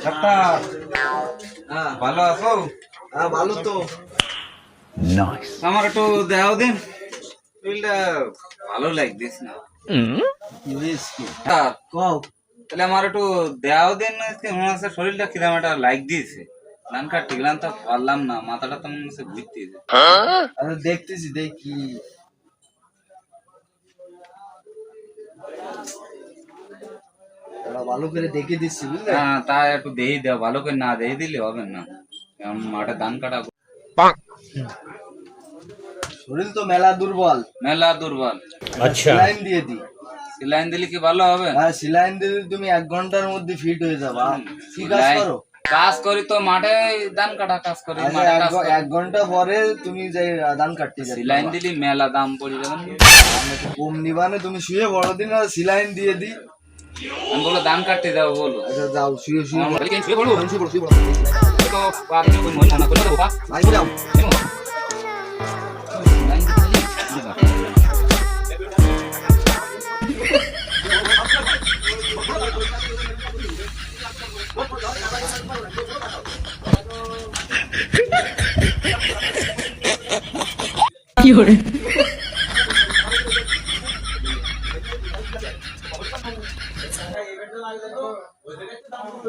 Doctor হ্যাঁ ভালো আছো? হ্যাঁ ভালো তো। আমার একটু দেও দিন, শরীরটা ভালো লাগতেছে না। ডাক্তার, কও তাহলে আমার একটু দেও দিন, মনে হচ্ছে শরীরটা কিরম একটা লাইক দিয়েছে। ধান কাটতে গেলাম তো পারলাম না, মাথাটা তো মনে হচ্ছে ঘুরতেছে। আরে দেখতেছি দেখি। ওরা ভালো করে দেখে দিচ্ছি বুঝলে। হ্যাঁ, তা একটু দেই দেও, ভালো করে না দেই দিলে হবে না। কারণ মাঠে ধান কাটা শরীর তো মেলা দুর্বল। মেলা দুর্বল। সিলাইন দিয়ে দি। সিলাইন দিলে কি ভালো হবে? হ্যাঁ সিলাইন দিলে তুমি 1 ঘন্টার মধ্যে ফিট হয়ে যাবা। কি কাজ করো? কাজ করি তো মাঠে, ধান কাটা কাজ করি। আচ্ছা, মাঠে কাজ করি। 1 ঘন্টা পরে তুমি যে ধান কাটতে যাবে। সিলাইন দিলি মেলা দাম পড়ে যাবে না? কম নিবানে, তুমি শুয়ে বড় দিন আর সিলাইন দিয়ে দি। আমি বলো ধান কাটতে যাবো বলো। আচ্ছা যাও শুয়ে শুয়ে আমার বলো। বলি, শুয়ে পড়বো? শুয়ে বলো, শুয়ে বলো। তো বাপ রে, ওই মহিলা না করে দেবো বাপ। ভাই যাও।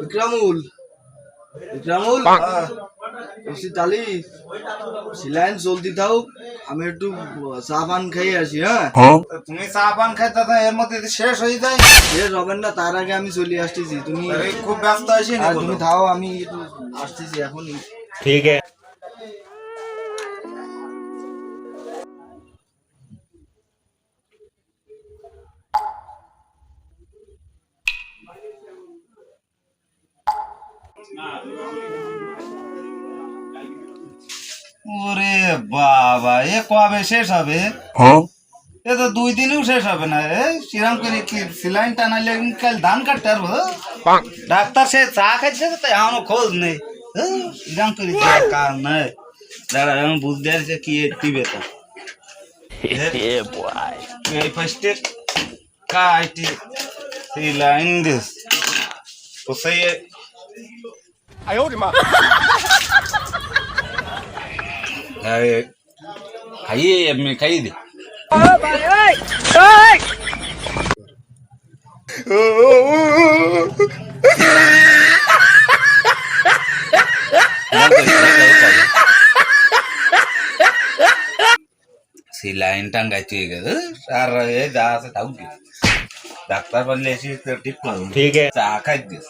ইকরামুল, ইকরামুল, এসি তালি সিলাইন চলতি থাও, আমি একটু চা পান খাই আসি। হ্যাঁ তুমি চা পান খাইতে তো এর মধ্যে যদি শেষ হয়ে যায়। শেষ হবেন না, তার আগে আমি চলে আসতেছি। তুমি খুব ব্যস্ত আছি না? তুমি থাও, আমি একটু আসতেছি এখনই। ठीक है। ওরে বাবা, এ কবে শেষ হবে? এ তো 2 দিনেও শেষ হবে না। শ্রীরাম করে কি সিলাইন টানাইলে কাল ধান কাটতে পারবো? ডাক্তার সে চা খাইছে তো এখনো খোঁজ নেই। শ্রীরাম করে কাজ নাই। দাঁড়া, আমি বুঝতে পারছি কি একটি বেতা এই ফার্স্টে কাটি সিলাইন দিস তো সেই খাইয়ে আমি খাইয়ে দে। সিলাইন টাঙ্গাইতে গেছে আর এই যা আছে তাও দি ডাক্তার বললে এসে ঠিক করুন। ठीक है। চা খাই দিস।